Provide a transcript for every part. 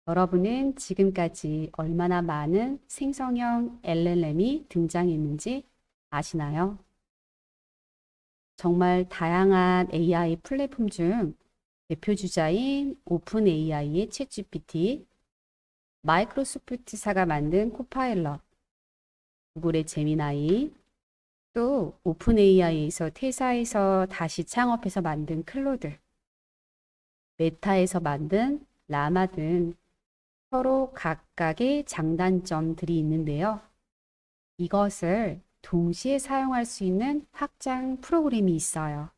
여러분은 지금까지 얼마나 많은 생성형 LLM이 등장했는지 아시나요? 정말 다양한 AI 플랫폼 중 대표 주자인 오픈 AI의 챗GPT, 마이크로소프트사가 만든 코파일럿, 구글의 제미나이, 또 오픈 AI에서 퇴사해서 다시 창업해서 만든 클로드, 메타에서 만든 라마 등 서로 각각의 장단점들이 있는데요. 이것을 동시에 사용할 수 있는 확장 프로그램이 있어요.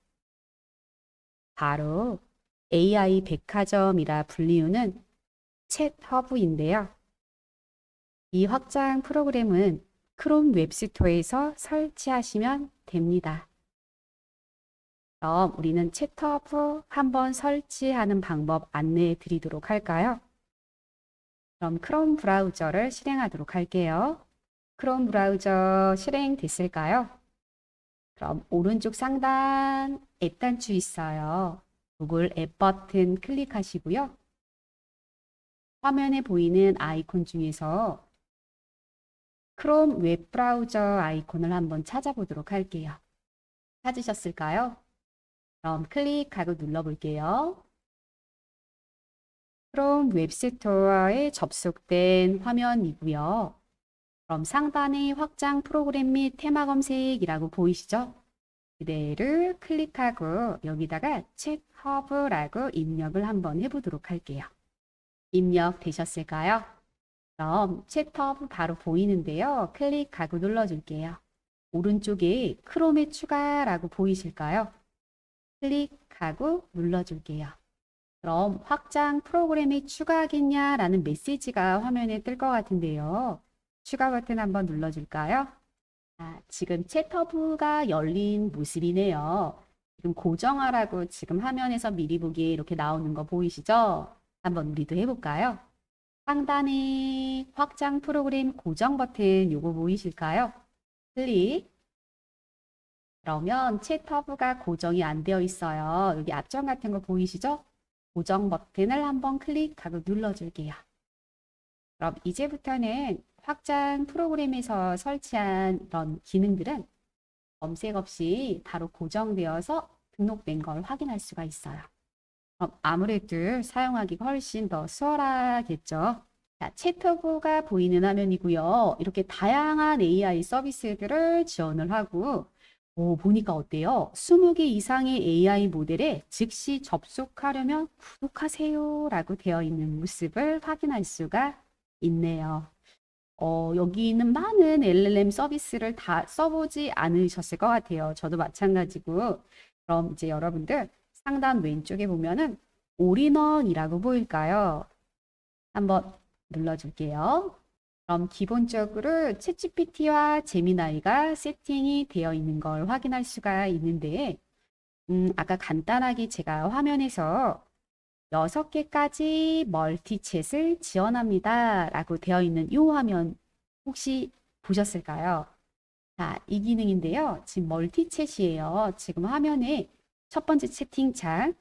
바로 AI 백화점이라 불리우는 챗 허브인데요. 이 확장 프로그램은 크롬 웹스토어에서 설치하시면 됩니다. 그럼 우리는 챗 허브 한번 설치하는 방법 안내해 드리도록 할까요? 그럼 크롬 브라우저를 실행하도록 할게요. 크롬 브라우저 실행됐을까요? 그럼 오른쪽 상단 앱 단추 있어요. 구글 앱 버튼 클릭하시고요. 화면에 보이는 아이콘 중에서 크롬 웹 브라우저 아이콘을 한번 찾아보도록 할게요. 찾으셨을까요? 그럼 클릭하고 눌러볼게요. 크롬 웹스토어에 접속된 화면이고요. 그럼 상단에 확장 프로그램 및 테마 검색이라고 보이시죠? 그대를 클릭하고 여기다가 챗 허브라고 입력을 한번 해보도록 할게요. 입력 되셨을까요? 그럼 챗 허브 바로 보이는데요. 클릭하고 눌러줄게요. 오른쪽에 크롬에 추가라고 보이실까요? 클릭하고 눌러줄게요. 그럼 확장 프로그램이 추가하겠냐라는 메시지가 화면에 뜰 것 같은데요. 추가 버튼 한번 눌러줄까요? 지금 챗허브가 열린 모습이네요. 지금 고정하라고 지금 화면에서 미리 보기에 이렇게 나오는 거 보이시죠? 한번 우리도 해볼까요? 상단에 확장 프로그램 고정 버튼 요거 보이실까요? 클릭. 그러면 챗허브가 고정이 안 되어 있어요. 여기 앞점 같은 거 보이시죠? 고정 버튼을 한번 클릭하고 눌러줄게요. 그럼 이제부터는 확장 프로그램에서 설치한 이런 기능들은 검색 없이 바로 고정되어서 등록된 걸 확인할 수가 있어요. 그럼 아무래도 사용하기가 훨씬 더 수월하겠죠. 자, 챗허브가 보이는 화면이고요. 이렇게 다양한 AI 서비스들을 지원을 하고 보니까 어때요? 20개 이상의 AI 모델에 즉시 접속하려면 구독하세요 라고 되어 있는 모습을 확인할 수가 있네요. 여기 있는 많은 LLM 서비스를 다 써보지 않으셨을 것 같아요. 저도 마찬가지고. 그럼 이제 여러분들 상단 왼쪽에 보면은 올인원이라고 보일까요? 한번 눌러줄게요. 그럼 기본적으로 챗GPT와 제미나이가 세팅이 되어 있는 걸 확인할 수가 있는데, 아까 간단하게 제가 화면에서 6개까지 멀티챗을 지원합니다. 라고 되어 있는 이 화면 혹시 보셨을까요? 자, 이 기능인데요. 지금 멀티챗이에요. 지금 화면에 첫 번째 채팅창,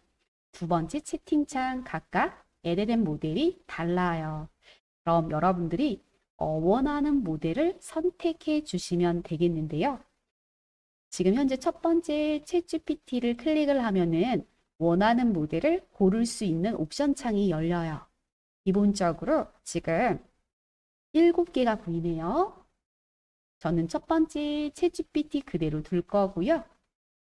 두 번째 채팅창 각각 LLM 모델이 달라요. 그럼 여러분들이 원하는 모델을 선택해 주시면 되겠는데요. 지금 현재 첫 번째 챗GPT를 클릭을 하면은 원하는 모델을 고를 수 있는 옵션 창이 열려요. 기본적으로 지금 7개가 보이네요. 저는 첫 번째 챗GPT 그대로 둘 거고요.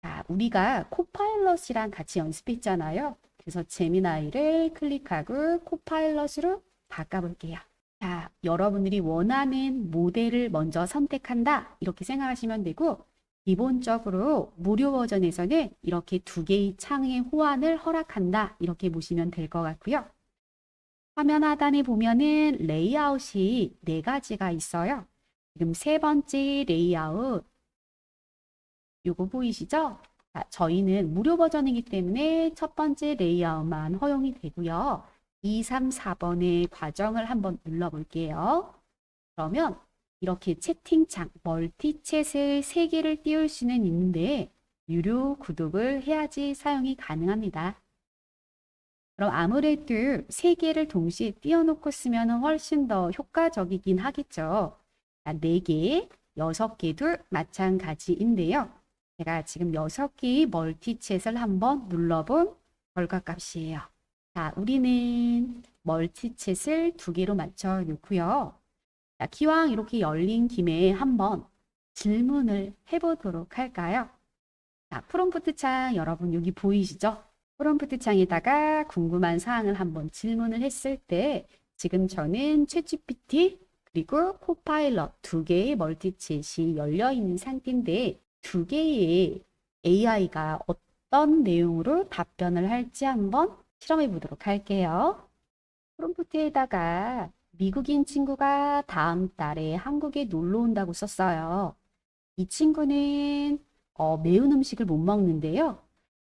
자, 우리가 코파일럿이랑 같이 연습했잖아요. 그래서 제미나이를 클릭하고 코파일럿으로 바꿔볼게요. 자, 여러분들이 원하는 모델을 먼저 선택한다. 이렇게 생각하시면 되고, 기본적으로 무료 버전에서는 이렇게 2개의 창의 호환을 허락한다. 이렇게 보시면 될 것 같고요. 화면 하단에 보면은 레이아웃이 4가지가 있어요. 지금 세 번째 레이아웃, 요거 보이시죠? 자, 저희는 무료 버전이기 때문에 첫 번째 레이아웃만 허용이 되고요. 2, 3, 4번의 과정을 한번 눌러볼게요. 그러면 이렇게 채팅창, 멀티챗을 3개를 띄울 수는 있는데 유료 구독을 해야지 사용이 가능합니다. 그럼 아무래도 세 개를 동시에 띄워놓고 쓰면 훨씬 더 효과적이긴 하겠죠. 네 개, 여섯 개도 마찬가지인데요. 제가 지금 여섯 개의 멀티챗을 한번 눌러본 결과값이에요. 자, 우리는 멀티챗을 두 개로 맞춰 놓고요. 자, 기왕 이렇게 열린 김에 한번 질문을 해보도록 할까요? 자, 프롬프트 창 여러분 여기 보이시죠? 프롬프트 창에다가 궁금한 사항을 한번 질문을 했을 때 지금 저는 챗GPT 그리고 코파일럿 두 개의 멀티챗이 열려 있는 상태인데 두 개의 AI가 어떤 내용으로 답변을 할지 한번 실험해 보도록 할게요. 프롬프트에다가 미국인 친구가 다음 달에 한국에 놀러 온다고 썼어요. 이 친구는 매운 음식을 못 먹는데요.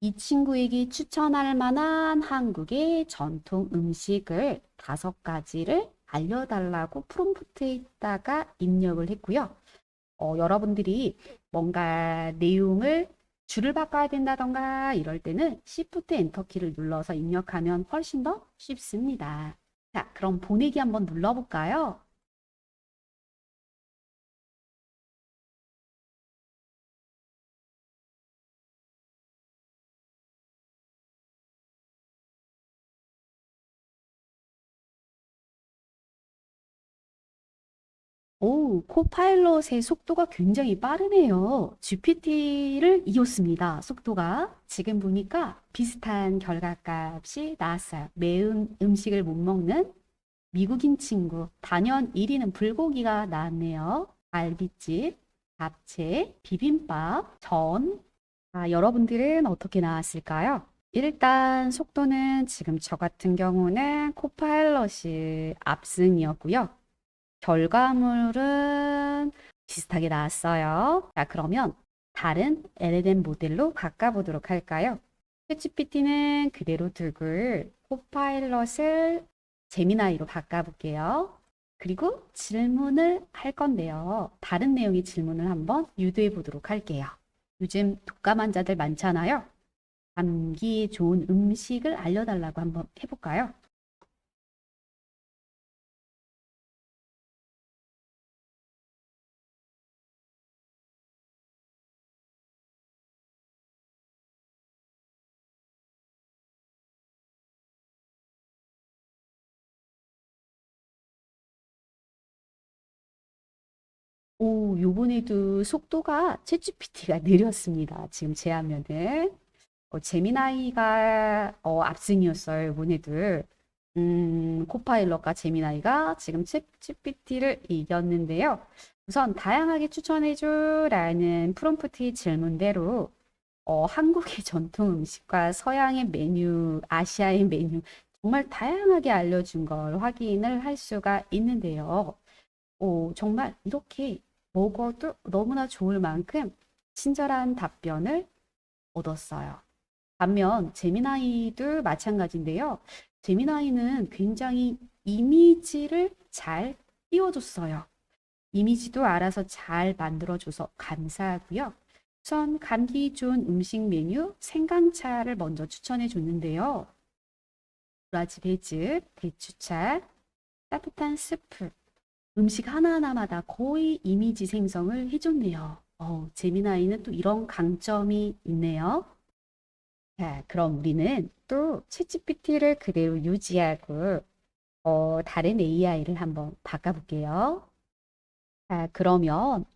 이 친구에게 추천할 만한 한국의 전통 음식을 5가지를 알려달라고 프롬프트에다가 입력을 했고요. 여러분들이 뭔가 내용을 줄을 바꿔야 된다던가 이럴 때는 Shift 엔터키를 눌러서 입력하면 훨씬 더 쉽습니다. 자, 그럼 보내기 한번 눌러볼까요? 오, 코파일럿의 속도가 굉장히 빠르네요. GPT를 이었습니다. 속도가. 지금 보니까 비슷한 결과값이 나왔어요. 매운 음식을 못 먹는 미국인 친구. 단연 1위는 불고기가 나왔네요. 갈비찜, 잡채, 비빔밥, 전. 아, 여러분들은 어떻게 나왔을까요? 일단 속도는 지금 저 같은 경우는 코파일럿이 압승이었고요. 결과물은 비슷하게 나왔어요. 자, 그러면 다른 LLM 모델로 바꿔보도록 할까요? 챗GPT는 그대로 두고 코파일럿을 제미나이로 바꿔볼게요. 그리고 질문을 할 건데요. 다른 내용의 질문을 한번 유도해 보도록 할게요. 요즘 독감 환자들 많잖아요. 감기에 좋은 음식을 알려달라고 한번 해볼까요? 오, 요번에도 속도가 챗GPT가 느렸습니다. 지금 제 화면은. 제미나이가 압승이었어요, 이번에도. 코파일럿과 제미나이가 지금 챗GPT를 이겼는데요. 우선 다양하게 추천해줘라는 프롬프트의 질문대로 한국의 전통 음식과 서양의 메뉴, 아시아의 메뉴 정말 다양하게 알려준 걸 확인을 할 수가 있는데요. 정말 이렇게 먹어도 너무나 좋을 만큼 친절한 답변을 얻었어요. 반면 제미나이도 마찬가지인데요. 제미나이는 굉장히 이미지를 잘 띄워줬어요. 이미지도 알아서 잘 만들어줘서 감사하고요. 우선 감기 좋은 음식 메뉴 생강차를 먼저 추천해 줬는데요. 브라질 배즙, 대추차, 따뜻한 스프, 음식 하나하나마다 거의 이미지 생성을 해줬네요. 제미나이는 또 이런 강점이 있네요. 자, 그럼 우리는 또 챗GPT를 그대로 유지하고 다른 AI를 한번 바꿔볼게요. 자, 그러면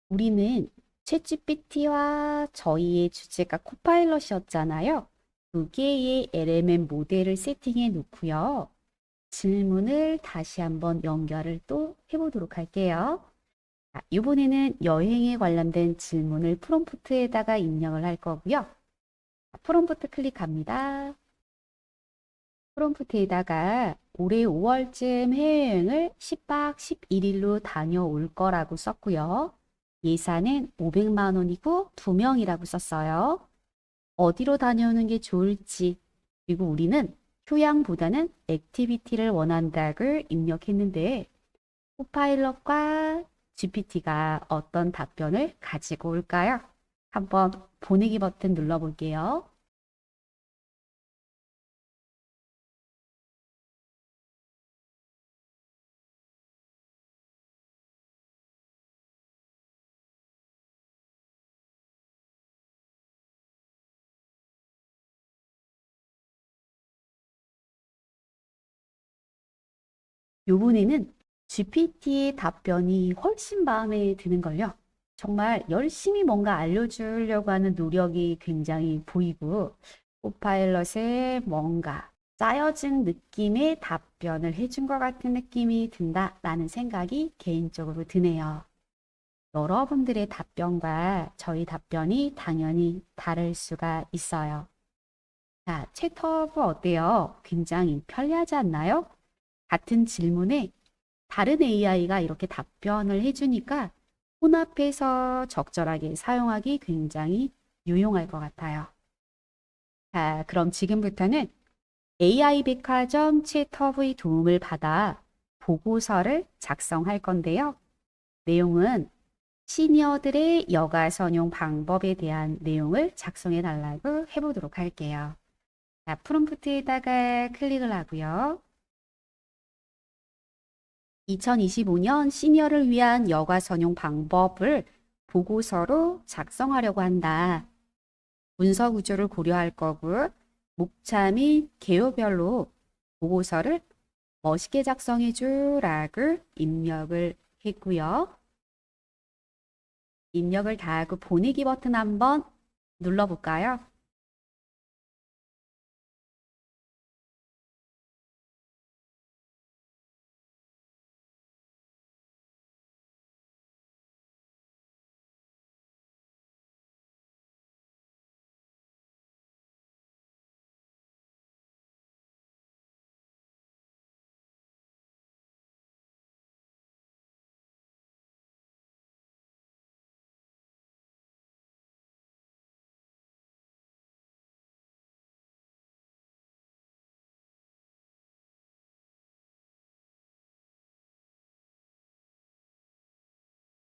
우리는 챗GPT와 저희의 주제가 코파일럿이었잖아요. 두 개의 LMM 모델을 세팅해 놓고요. 질문을 다시 한번 연결을 또 해보도록 할게요. 자, 이번에는 여행에 관련된 질문을 프롬프트에다가 입력을 할 거고요. 프롬프트 클릭합니다. 프롬프트에다가 올해 5월쯤 해외여행을 10박 11일로 다녀올 거라고 썼고요. 예산은 500만 원이고 2명이라고 썼어요. 어디로 다녀오는 게 좋을지, 그리고 우리는 휴양보다는 액티비티를 원한다고 입력했는데 코파일럿과 GPT가 어떤 답변을 가지고 올까요? 한번 보내기 버튼 눌러볼게요. 요번에는 GPT의 답변이 훨씬 마음에 드는걸요. 정말 열심히 뭔가 알려주려고 하는 노력이 굉장히 보이고, 코파일럿에 뭔가 짜여진 느낌의 답변을 해준 것 같은 느낌이 든다라는 생각이 개인적으로 드네요. 여러분들의 답변과 저희 답변이 당연히 다를 수가 있어요. 자, 챗허브 어때요? 굉장히 편리하지 않나요? 같은 질문에 다른 AI가 이렇게 답변을 해주니까 폰 앞에서 적절하게 사용하기 굉장히 유용할 것 같아요. 자, 그럼 지금부터는 AI 백화점 챗허브의 도움을 받아 보고서를 작성할 건데요. 내용은 시니어들의 여가 선용 방법에 대한 내용을 작성해 달라고 해보도록 할게요. 자, 프롬프트에다가 클릭을 하고요. 2025년 시니어를 위한 여가 선용 방법을 보고서로 작성하려고 한다. 문서 구조를 고려할 거고 목차 및 개요별로 보고서를 멋있게 작성해 주라고 입력을 했고요. 입력을 다 하고 보내기 버튼 한번 눌러볼까요?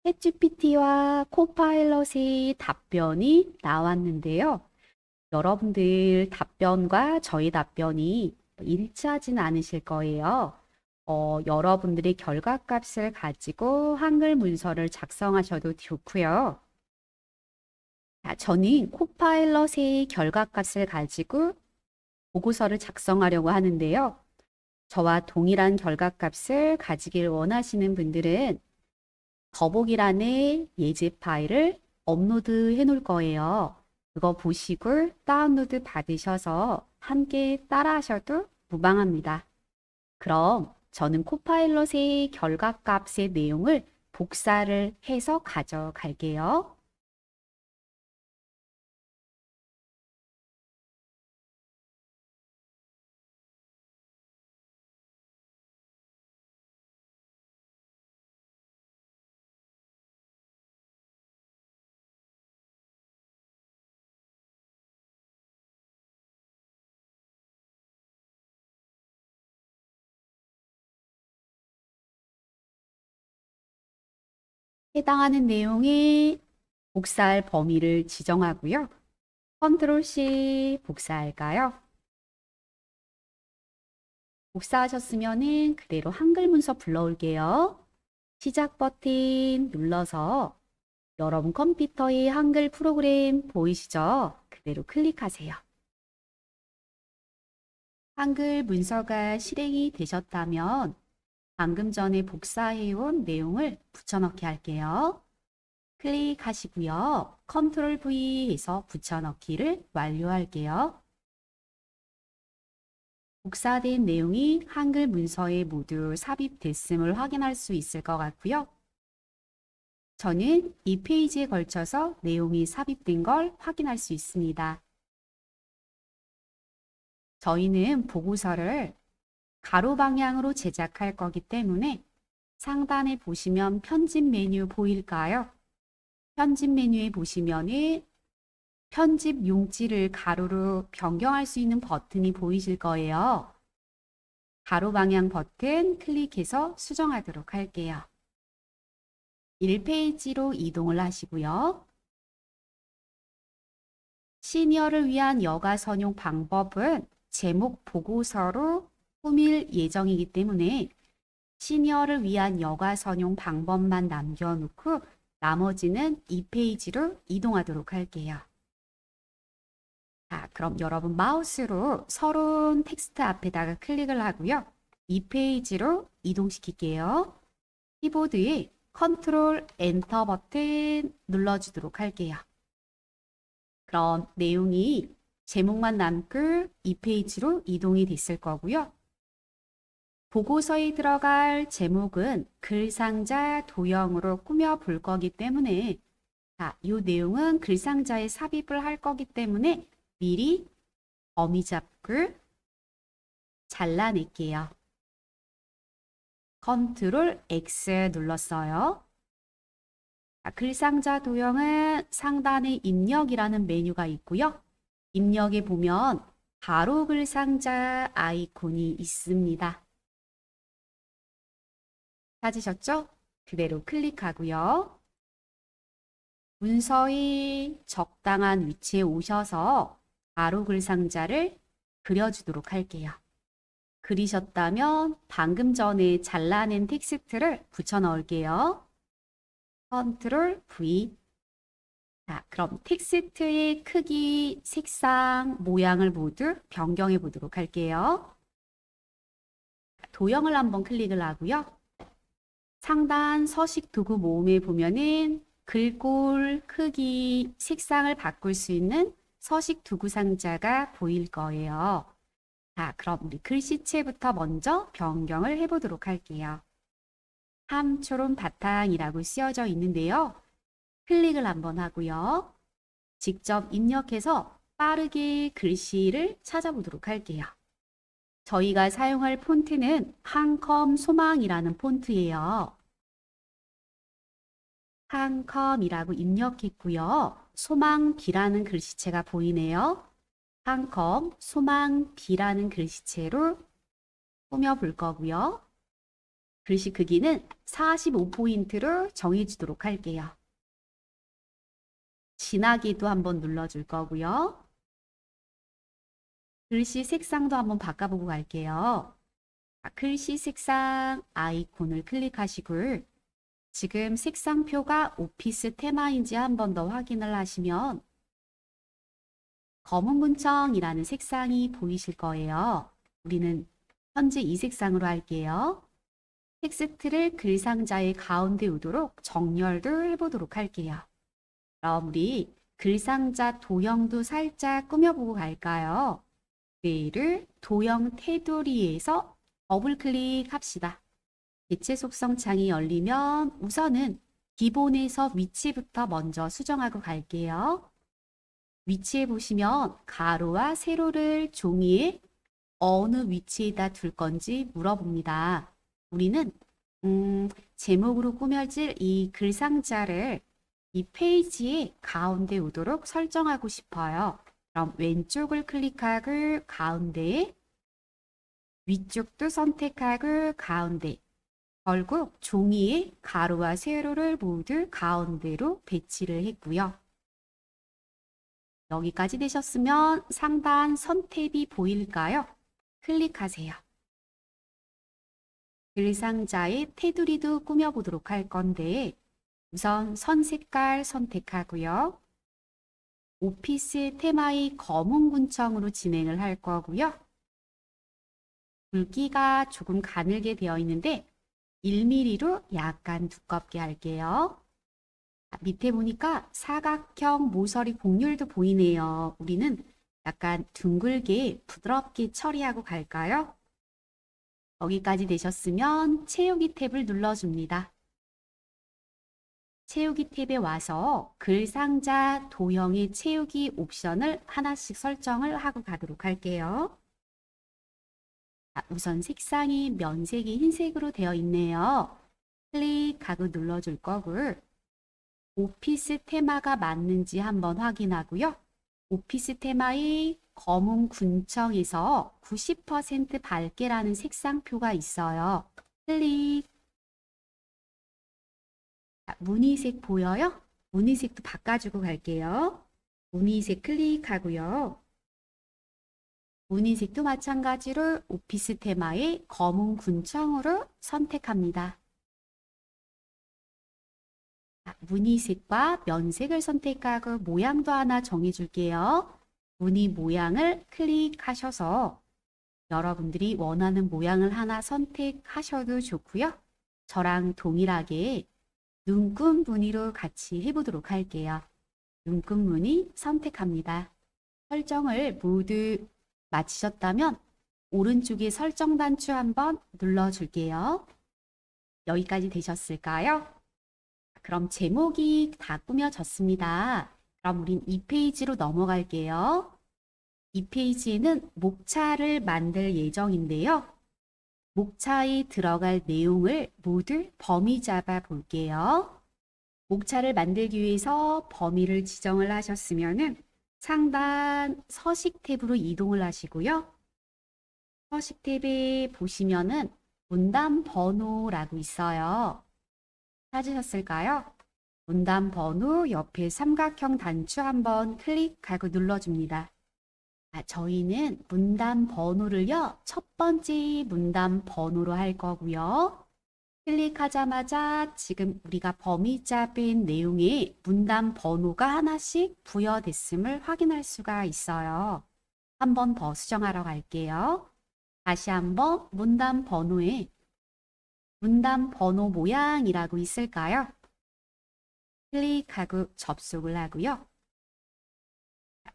챗GPT와 코파일럿의 답변이 나왔는데요. 여러분들 답변과 저희 답변이 일치하지는 않으실 거예요. 여러분들의 결과값을 가지고 한글 문서를 작성하셔도 좋고요. 자, 저는 코파일럿의 결과값을 가지고 보고서를 작성하려고 하는데요. 저와 동일한 결과값을 가지길 원하시는 분들은 더보기란에 예제 파일을 업로드 해 놓을 거예요. 그거 보시고 다운로드 받으셔서 함께 따라하셔도 무방합니다. 그럼 저는 코파일럿의 결과값의 내용을 복사를 해서 가져갈게요. 해당하는 내용의 복사할 범위를 지정하고요. 컨트롤 C 복사할까요? 복사하셨으면 그대로 한글 문서 불러올게요. 시작 버튼 눌러서 여러분 컴퓨터의 한글 프로그램 보이시죠? 그대로 클릭하세요. 한글 문서가 실행이 되셨다면 방금 전에 복사해온 내용을 붙여넣기 할게요. 클릭하시고요. 컨트롤 V에서 붙여넣기를 완료할게요. 복사된 내용이 한글 문서에 모두 삽입됐음을 확인할 수 있을 것 같고요. 저는 이 페이지에 걸쳐서 내용이 삽입된 걸 확인할 수 있습니다. 저희는 보고서를 가로 방향으로 제작할 거기 때문에 상단에 보시면 편집 메뉴 보일까요? 편집 메뉴에 보시면은 편집 용지를 가로로 변경할 수 있는 버튼이 보이실 거예요. 가로 방향 버튼 클릭해서 수정하도록 할게요. 1페이지로 이동을 하시고요. 시니어를 위한 여가 선용 방법은 제목 보고서로 꾸밀 예정이기 때문에 시니어를 위한 여가 선용 방법만 남겨놓고 나머지는 2페이지로 이동하도록 할게요. 자, 그럼 여러분 마우스로 서론 텍스트 앞에다가 클릭을 하고요. 이 페이지로 이동시킬게요. 키보드에 컨트롤 엔터 버튼 눌러주도록 할게요. 그럼 내용이 제목만 남고 이 페이지로 이동이 됐을 거고요. 보고서에 들어갈 제목은 글상자 도형으로 꾸며 볼 거기 때문에 자, 이 내용은 글상자에 삽입을 할 거기 때문에 미리 어미잡고 잘라낼게요. 컨트롤 X 눌렀어요. 자, 글상자 도형은 상단에 입력이라는 메뉴가 있고요. 입력에 보면 가로 글상자 아이콘이 있습니다. 찾으셨죠? 그대로 클릭하고요. 문서의 적당한 위치에 오셔서 가로 글상자를 그려주도록 할게요. 그리셨다면 방금 전에 잘라낸 텍스트를 붙여 넣을게요. 컨트롤 V. 자, 그럼 텍스트의 크기, 색상, 모양을 모두 변경해 보도록 할게요. 도형을 한번 클릭을 하고요. 상단 서식 도구 모음에 보면은 글꼴, 크기, 색상을 바꿀 수 있는 서식 도구 상자가 보일 거예요. 자, 그럼 우리 글씨체부터 먼저 변경을 해보도록 할게요. 함초롬 바탕이라고 쓰여져 있는데요. 클릭을 한번 하고요. 직접 입력해서 빠르게 글씨를 찾아보도록 할게요. 저희가 사용할 폰트는 한컴 소망이라는 폰트예요. 한컴이라고 입력했고요. 소망비라는 글씨체가 보이네요. 한컴 소망비라는 글씨체로 꾸며볼 거고요. 글씨 크기는 45포인트로 정해주도록 할게요. 진하기도 한번 눌러줄 거고요. 글씨 색상도 한번 바꿔보고 갈게요. 글씨 색상 아이콘을 클릭하시고 지금 색상표가 오피스 테마인지 한 번 더 확인을 하시면 검은 문청이라는 색상이 보이실 거예요. 우리는 현재 이 색상으로 할게요. 텍스트를 글상자의 가운데 오도록 정렬도 해보도록 할게요. 그럼 우리 글상자 도형도 살짝 꾸며보고 갈까요? 뇌를 도형 테두리에서 더블 클릭합시다. 개체 속성 창이 열리면 우선은 기본에서 위치부터 먼저 수정하고 갈게요. 위치에 보시면 가로와 세로를 종이에 어느 위치에다 둘 건지 물어봅니다. 우리는 제목으로 꾸며질 이 글상자를 이 페이지의 가운데 오도록 설정하고 싶어요. 그럼 왼쪽을 클릭하고 가운데, 위쪽도 선택하고 가운데, 결국 종이에 가로와 세로를 모두 가운데로 배치를 했고요. 여기까지 되셨으면 상단 선 탭이 보일까요? 클릭하세요. 글상자의 테두리도 꾸며보도록 할 건데 우선 선 색깔 선택하고요. 오피스 테마의 검은 군청으로 진행을 할 거고요. 굵기가 조금 가늘게 되어 있는데 1mm로 약간 두껍게 할게요. 밑에 보니까 사각형 모서리 곡률도 보이네요. 우리는 약간 둥글게 부드럽게 처리하고 갈까요? 여기까지 되셨으면 채우기 탭을 눌러줍니다. 채우기 탭에 와서 글상자 도형의 채우기 옵션을 하나씩 설정을 하고 가도록 할게요. 우선 색상이 면색이 흰색으로 되어 있네요. 클릭하고 눌러줄 거고 오피스 테마가 맞는지 한번 확인하고요. 오피스 테마의 검은 군청에서 90% 밝게라는 색상표가 있어요. 클릭. 무늬색 보여요? 무늬색도 바꿔주고 갈게요. 무늬색 클릭하고요. 무늬색도 마찬가지로 오피스 테마의 검은 군청으로 선택합니다. 무늬색과 면색을 선택하고 모양도 하나 정해줄게요. 무늬 모양을 클릭하셔서 여러분들이 원하는 모양을 하나 선택하셔도 좋고요. 저랑 동일하게 눈금 무늬로 같이 해보도록 할게요. 눈금 무늬 선택합니다. 설정을 모두 마치셨다면 오른쪽에 설정 단추 한번 눌러줄게요. 여기까지 되셨을까요? 그럼 제목이 다 꾸며졌습니다. 그럼 우린 2페이지로 넘어갈게요. 이 페이지에는 목차를 만들 예정인데요. 목차에 들어갈 내용을 모두 범위 잡아 볼게요. 목차를 만들기 위해서 범위를 지정을 하셨으면은 상단 서식 탭으로 이동을 하시고요. 서식 탭에 보시면은 문단 번호라고 있어요. 찾으셨을까요? 문단 번호 옆에 삼각형 단추 한번 클릭하고 눌러줍니다. 저희는 문단 번호를요, 첫 번째 문단 번호로 할 거고요. 클릭하자마자 지금 우리가 범위 잡은 내용에 문단 번호가 하나씩 부여됐음을 확인할 수가 있어요. 한 번 더 수정하러 갈게요. 다시 한번 문단 번호에 문단 번호 모양이라고 있을까요? 클릭하고 접속을 하고요.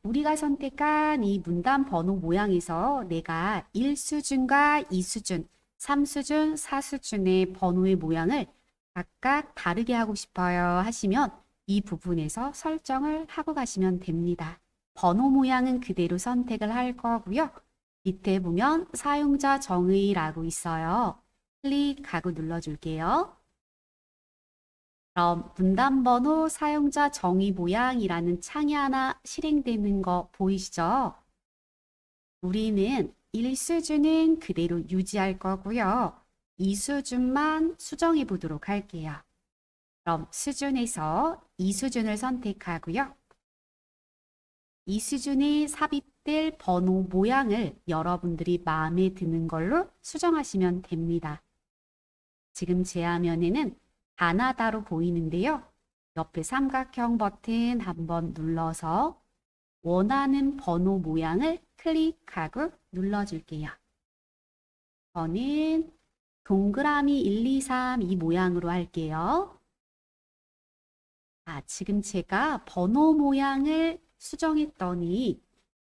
우리가 선택한 이 문단 번호 모양에서 내가 1수준과 2수준, 3수준, 4수준의 번호의 모양을 각각 다르게 하고 싶어요 하시면 이 부분에서 설정을 하고 가시면 됩니다. 번호 모양은 그대로 선택을 할 거고요. 밑에 보면 사용자 정의라고 있어요. 클릭하고 눌러줄게요. 그럼 문단 번호 사용자 정의 모양이라는 창이 하나 실행되는 거 보이시죠? 우리는 1수준은 그대로 유지할 거고요. 2수준만 수정해 보도록 할게요. 그럼 수준에서 2수준을 선택하고요. 2수준에 삽입될 번호 모양을 여러분들이 마음에 드는 걸로 수정하시면 됩니다. 지금 제 화면에는 가나다로 보이는데요. 옆에 삼각형 버튼 한번 눌러서 원하는 번호 모양을 클릭하고 눌러줄게요. 저는 동그라미 1, 2, 3 이 모양으로 할게요. 지금 제가 번호 모양을 수정했더니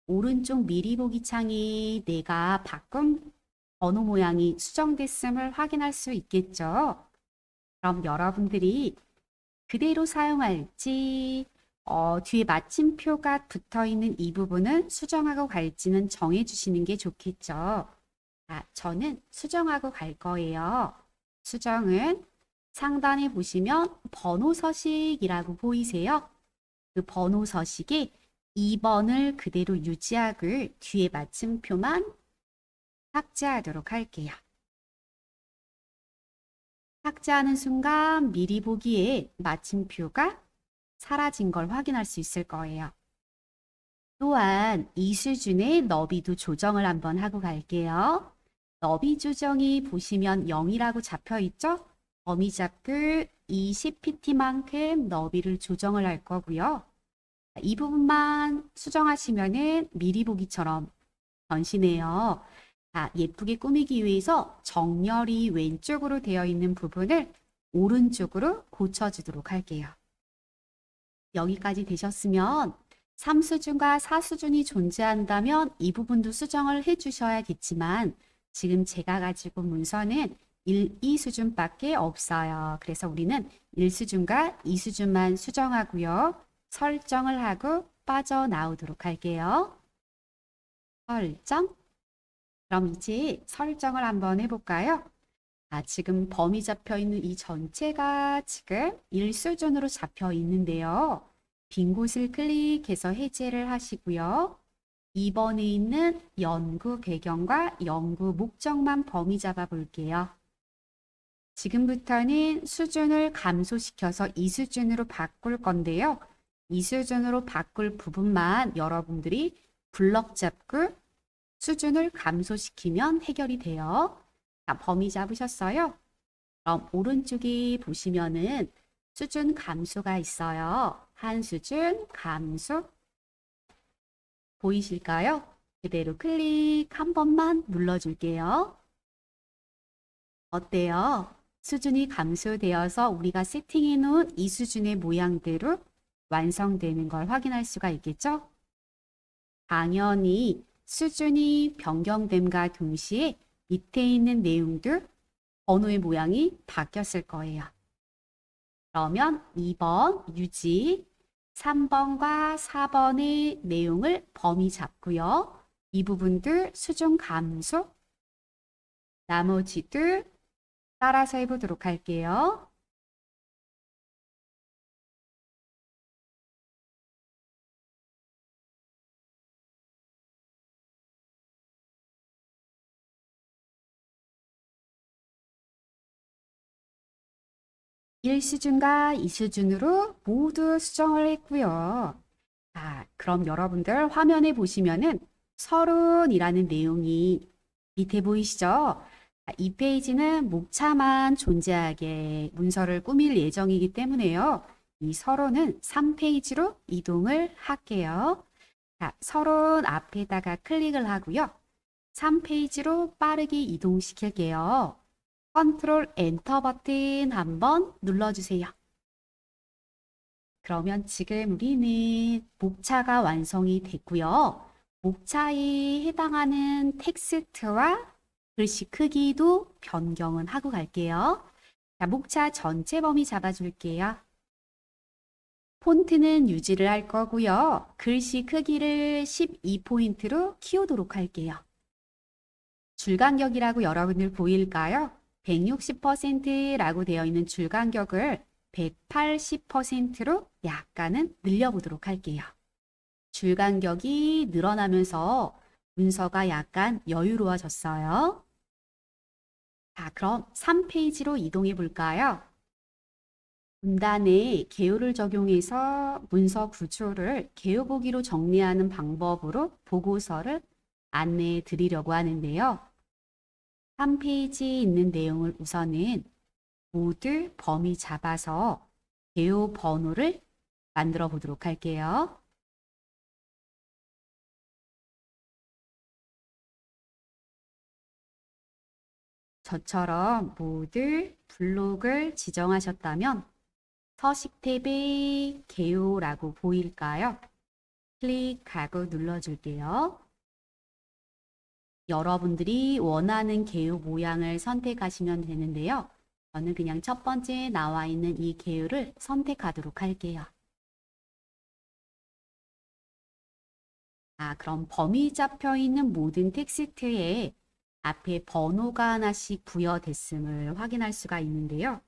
오른쪽 미리 보기 창에 내가 바꾼 번호 모양이 수정됐음을 확인할 수 있겠죠. 그럼 여러분들이 그대로 사용할지 뒤에 마침표가 붙어 있는 이 부분은 수정하고 갈지는 정해 주시는 게 좋겠죠. 저는 수정하고 갈 거예요. 수정은 상단에 보시면 번호 서식이라고 보이세요? 그 번호 서식에 2번을 그대로 유지하고 뒤에 마침표만 삭제하도록 할게요. 삭제하는 순간 미리 보기에 마침표가 사라진 걸 확인할 수 있을 거예요. 또한 이 수준의 너비도 조정을 한번 하고 갈게요. 너비 조정이 보시면 0이라고 잡혀 있죠? 범위 잡고 20pt만큼 너비를 조정을 할 거고요. 이 부분만 수정하시면은 미리 보기처럼 변신해요. 예쁘게 꾸미기 위해서 정렬이 왼쪽으로 되어 있는 부분을 오른쪽으로 고쳐주도록 할게요. 여기까지 되셨으면 3수준과 4수준이 존재한다면 이 부분도 수정을 해주셔야겠지만 지금 제가 가지고 문서는 1, 2수준밖에 없어요. 그래서 우리는 1수준과 2수준만 수정하고요. 설정을 하고 빠져나오도록 할게요. 설정. 그럼 이제 설정을 한번 해볼까요? 지금 범위 잡혀 있는 이 전체가 지금 1수준으로 잡혀 있는데요. 빈 곳을 클릭해서 해제를 하시고요. 2번에 있는 연구 배경과 연구 목적만 범위 잡아 볼게요. 지금부터는 수준을 감소시켜서 2수준으로 바꿀 건데요. 2수준으로 바꿀 부분만 여러분들이 블럭 잡고 수준을 감소시키면 해결이 돼요. 범위 잡으셨어요? 그럼 오른쪽에 보시면은 수준 감소가 있어요. 한 수준 감소 보이실까요? 그대로 클릭 한 번만 눌러줄게요. 어때요? 수준이 감소되어서 우리가 세팅해 놓은 이 수준의 모양대로 완성되는 걸 확인할 수가 있겠죠? 당연히 수준이 변경됨과 동시에 밑에 있는 내용도 번호의 모양이 바뀌었을 거예요. 그러면 2번 유지, 3번과 4번의 내용을 범위 잡고요. 이 부분들 수준 감소, 나머지도 따라서 해보도록 할게요. 일 수준과 이 수준으로 모두 수정을 했고요. 자, 그럼 여러분들 화면에 보시면은 서론이라는 내용이 밑에 보이시죠? 이 페이지는 목차만 존재하게 문서를 꾸밀 예정이기 때문에요. 이 서론은 3페이지로 이동을 할게요. 자, 서론 앞에다가 클릭을 하고요. 3페이지로 빠르게 이동시킬게요. 컨트롤 엔터 버튼 한번 눌러주세요. 그러면 지금 우리는 목차가 완성이 됐고요. 목차에 해당하는 텍스트와 글씨 크기도 변경은 하고 갈게요. 자, 목차 전체 범위 잡아줄게요. 폰트는 유지를 할 거고요. 글씨 크기를 12포인트로 키우도록 할게요. 줄간격이라고 여러분들 보일까요? 160%라고 되어 있는 줄간격을 180%로 약간은 늘려보도록 할게요. 줄간격이 늘어나면서 문서가 약간 여유로워졌어요. 자, 그럼 3페이지로 이동해 볼까요? 문단에 개요를 적용해서 문서 구조를 개요보기로 정리하는 방법으로 보고서를 안내해 드리려고 하는데요. 3페이지에 있는 내용을 우선은 모두 범위 잡아서 개요 번호를 만들어 보도록 할게요. 저처럼 모두 블록을 지정하셨다면 서식 탭에 개요라고 보일까요? 클릭하고 눌러줄게요. 여러분들이 원하는 개요 모양을 선택하시면 되는데요. 저는 그냥 첫 번째 나와 있는 이 개요를 선택하도록 할게요. 그럼 범위 잡혀 있는 모든 텍스트에 앞에 번호가 하나씩 부여됐음을 확인할 수가 있는데요.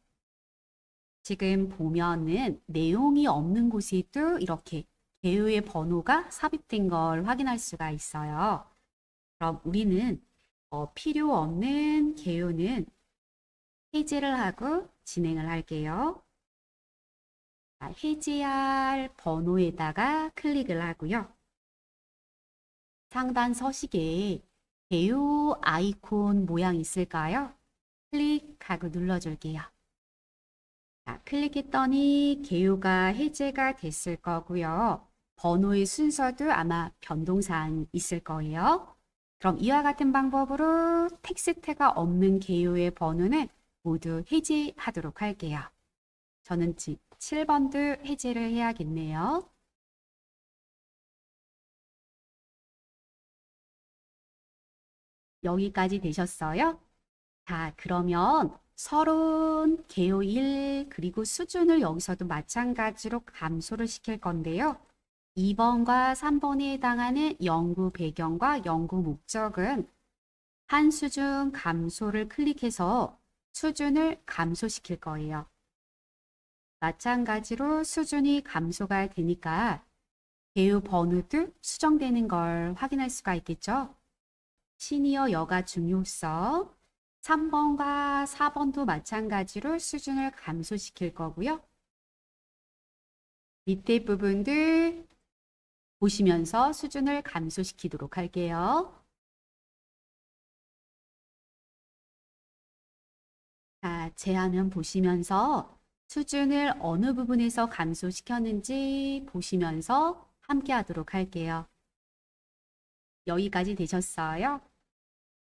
지금 보면은 내용이 없는 곳에도 이렇게 개요의 번호가 삽입된 걸 확인할 수가 있어요. 그럼 우리는 필요 없는 개요는 해제를 하고 진행을 할게요. 해제할 번호에다가 클릭을 하고요. 상단 서식에 개요 아이콘 모양 있을까요? 클릭하고 눌러줄게요. 자, 클릭했더니 개요가 해제가 됐을 거고요. 번호의 순서도 아마 변동사항이 있을 거예요. 그럼 이와 같은 방법으로 텍스트가 없는 개요의 번호는 모두 해제하도록 할게요. 저는 7번도 해제를 해야겠네요. 여기까지 되셨어요? 자, 그러면 서론, 개요 1, 그리고 수준을 여기서도 마찬가지로 감소를 시킬 건데요. 2번과 3번에 해당하는 연구 배경과 연구 목적은 한 수준 감소를 클릭해서 수준을 감소시킬 거예요. 마찬가지로 수준이 감소가 되니까 개요 번호도 수정되는 걸 확인할 수가 있겠죠. 시니어 여가 중요성 3번과 4번도 마찬가지로 수준을 감소시킬 거고요. 밑에 부분들 보시면서 수준을 감소시키도록 할게요. 자, 제 화면 보시면서 수준을 어느 부분에서 감소시켰는지 보시면서 함께 하도록 할게요. 여기까지 되셨어요?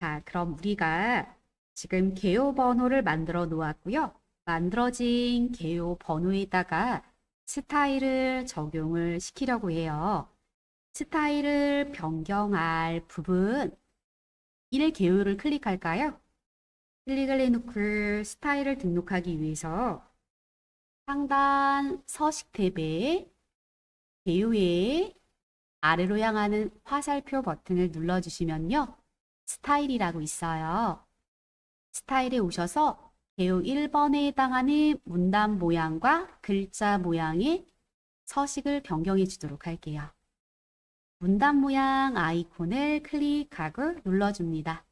자, 그럼 우리가 지금 개요 번호를 만들어 놓았고요. 만들어진 개요 번호에다가 스타일을 적용을 시키려고 해요. 스타일을 변경할 부분 1개요를 클릭할까요? 클릭을 해놓고 스타일을 등록하기 위해서 상단 서식 탭에 개요의 아래로 향하는 화살표 버튼을 눌러주시면요. 스타일이라고 있어요. 스타일에 오셔서 개요 1번에 해당하는 문단 모양과 글자 모양의 서식을 변경해 주도록 할게요. 문단 모양 아이콘을 클릭하고 눌러줍니다.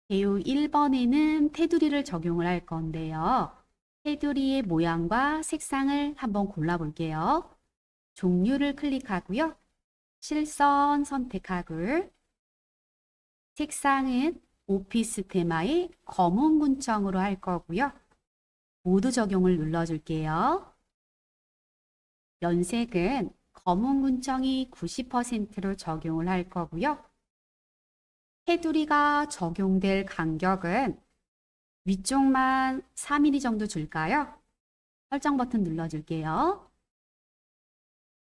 개요 1번에는 테두리를 적용을 할 건데요. 테두리의 모양과 색상을 한번 골라볼게요. 종류를 클릭하고요. 실선 선택하고 색상은 오피스 테마의 검은 군청으로 할 거고요. 모두 적용을 눌러줄게요. 연색은 검은 군청이 90%로 적용을 할 거고요. 테두리가 적용될 간격은 위쪽만 4mm 정도 줄까요? 설정 버튼 눌러줄게요.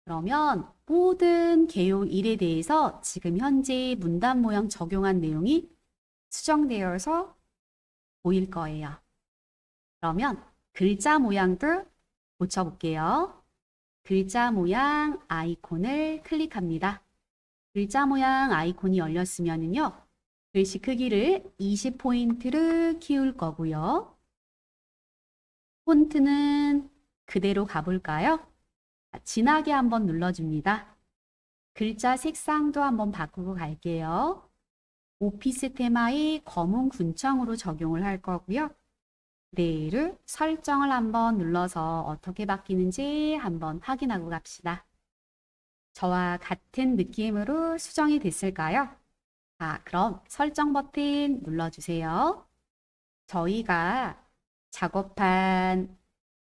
그러면 모든 개요 1에 대해서 지금 현재 문단 모양 적용한 내용이 수정되어서 보일 거예요. 그러면 글자 모양도 고쳐볼게요. 글자 모양 아이콘을 클릭합니다. 글자 모양 아이콘이 열렸으면요. 글씨 크기를 20포인트를 키울 거고요. 폰트는 그대로 가볼까요? 진하게 한번 눌러줍니다. 글자 색상도 한번 바꾸고 갈게요. 오피스 테마의 검은 군청으로 적용을 할 거고요. 그대로 설정을 한번 눌러서 어떻게 바뀌는지 한번 확인하고 갑시다. 저와 같은 느낌으로 수정이 됐을까요? 자, 그럼 설정 버튼 눌러주세요. 저희가 작업한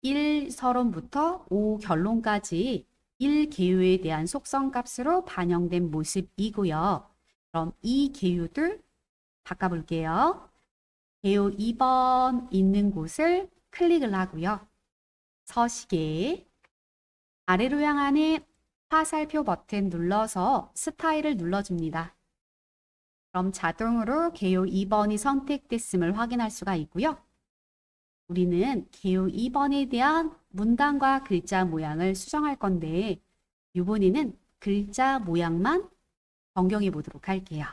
1서론부터 5 결론까지 1개요에 대한 속성 값으로 반영된 모습이고요. 그럼 이 개요들 바꿔볼게요. 개요 2번 있는 곳을 클릭을 하고요. 서식에 아래로 향하는 화살표 버튼 눌러서 스타일을 눌러줍니다. 그럼 자동으로 개요 2번이 선택됐음을 확인할 수가 있고요. 우리는 개요 2번에 대한 문단과 글자 모양을 수정할 건데 이번에는 글자 모양만 변경해 보도록 할게요.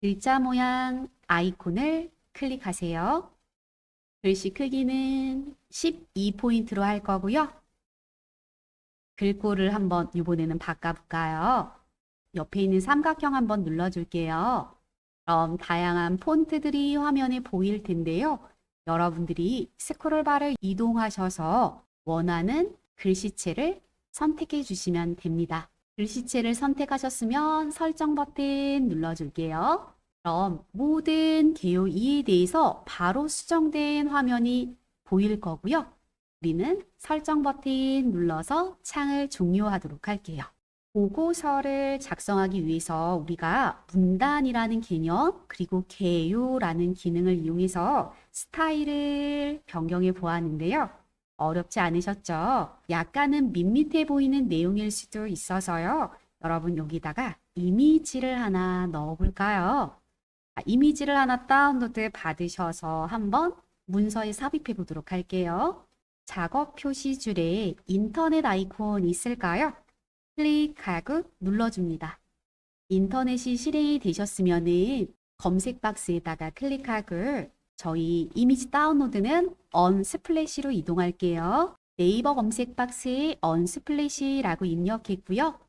글자 모양 아이콘을 클릭하세요. 글씨 크기는 12포인트로 할 거고요. 글꼴을 한번 이번에는 바꿔볼까요? 옆에 있는 삼각형 한번 눌러줄게요. 그럼 다양한 폰트들이 화면에 보일 텐데요. 여러분들이 스크롤바를 이동하셔서 원하는 글씨체를 선택해 주시면 됩니다. 글씨체를 선택하셨으면 설정 버튼 눌러줄게요. 그럼 모든 개요 2에 대해서 바로 수정된 화면이 보일 거고요. 우리는 설정 버튼 눌러서 창을 종료하도록 할게요. 보고서를 작성하기 위해서 우리가 문단이라는 개념 그리고 개요라는 기능을 이용해서 스타일을 변경해 보았는데요. 어렵지 않으셨죠? 약간은 밋밋해 보이는 내용일 수도 있어서요. 여러분 여기다가 이미지를 하나 넣어볼까요? 이미지를 하나 다운로드 받으셔서 한번 문서에 삽입해 보도록 할게요. 작업 표시줄에 인터넷 아이콘 있을까요? 클릭하고 눌러줍니다. 인터넷이 실행이 되셨으면 검색 박스에다가 클릭하고 저희 이미지 다운로드는 언스플래시로 이동할게요. 네이버 검색 박스에 언스플래시라고 입력했고요.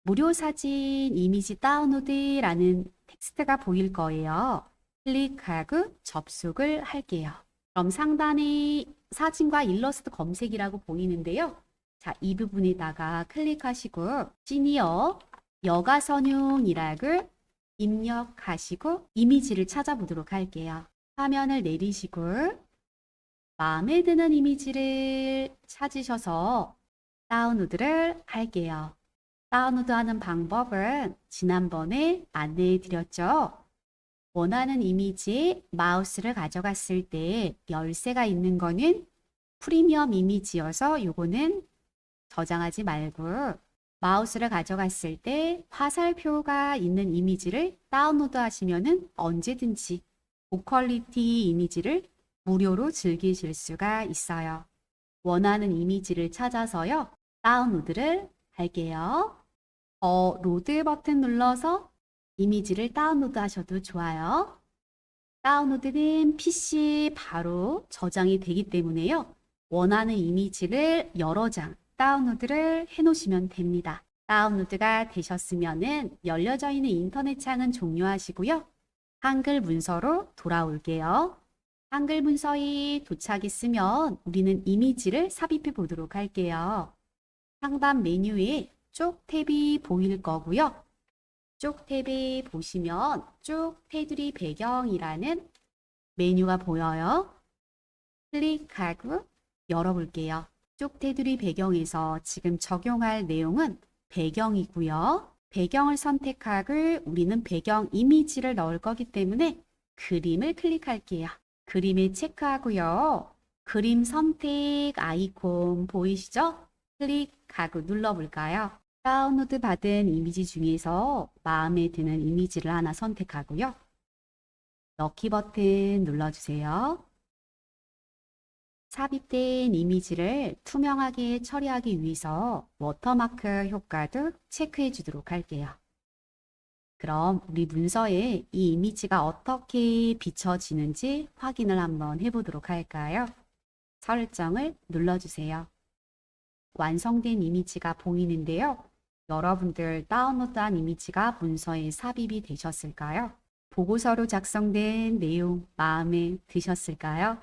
무료 사진 이미지 다운로드라는 텍스트가 보일 거예요. 클릭하고 접속을 할게요. 그럼 상단에 사진과 일러스트 검색이라고 보이는데요. 자, 이 부분에다가 클릭하시고 시니어 여가선용이라고 입력하시고 이미지를 찾아보도록 할게요. 화면을 내리시고 마음에 드는 이미지를 찾으셔서 다운로드를 할게요. 다운로드하는 방법은 지난번에 안내해 드렸죠. 원하는 이미지에 마우스를 가져갔을 때 열쇠가 있는 거는 프리미엄 이미지여서 요거는 저장하지 말고 마우스를 가져갔을 때 화살표가 있는 이미지를 다운로드 하시면은 언제든지 고퀄리티 이미지를 무료로 즐기실 수가 있어요. 원하는 이미지를 찾아서요. 다운로드를 할게요. 로드 버튼 눌러서 이미지를 다운로드 하셔도 좋아요. 다운로드는 PC 바로 저장이 되기 때문에요. 원하는 이미지를 여러 장 다운로드를 해 놓으시면 됩니다. 다운로드가 되셨으면은 열려져 있는 인터넷 창은 종료하시고요. 한글 문서로 돌아올게요. 한글 문서에 도착했으면 우리는 이미지를 삽입해 보도록 할게요. 상단 메뉴에 쪽 탭이 보일 거고요. 쪽 탭에 보시면 쪽 테두리 배경이라는 메뉴가 보여요. 클릭하고 열어볼게요. 쪽 테두리 배경에서 지금 적용할 내용은 배경이고요. 배경을 선택하고 우리는 배경 이미지를 넣을 거기 때문에 그림을 클릭할게요. 그림을 체크하고요. 그림 선택 아이콘 보이시죠? 클릭하고 눌러볼까요? 다운로드 받은 이미지 중에서 마음에 드는 이미지를 하나 선택하고요. 넣기 버튼 눌러주세요. 삽입된 이미지를 투명하게 처리하기 위해서 워터마크 효과도 체크해 주도록 할게요. 그럼 우리 문서에 이 이미지가 어떻게 비춰지는지 확인을 한번 해보도록 할까요? 설정을 눌러주세요. 완성된 이미지가 보이는데요. 여러분들 다운로드한 이미지가 문서에 삽입이 되셨을까요? 보고서로 작성된 내용 마음에 드셨을까요?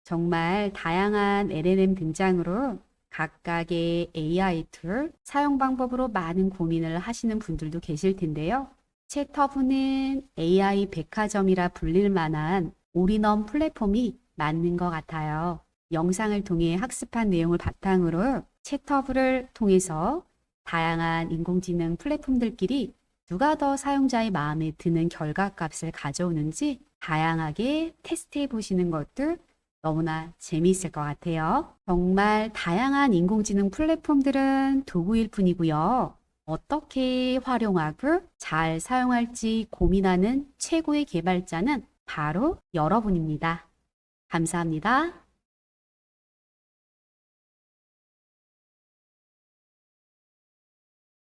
정말 다양한 LLM 등장으로 각각의 AI 툴 사용 방법으로 많은 고민을 하시는 분들도 계실 텐데요. 챗허브는 AI 백화점이라 불릴 만한 올인원 플랫폼이 맞는 것 같아요. 영상을 통해 학습한 내용을 바탕으로 챗허브를 통해서 다양한 인공지능 플랫폼들끼리 누가 더 사용자의 마음에 드는 결과값을 가져오는지 다양하게 테스트해 보시는 것도 너무나 재미있을 것 같아요. 정말 다양한 인공지능 플랫폼들은 도구일 뿐이고요. 어떻게 활용하고 잘 사용할지 고민하는 최고의 개발자는 바로 여러분입니다. 감사합니다.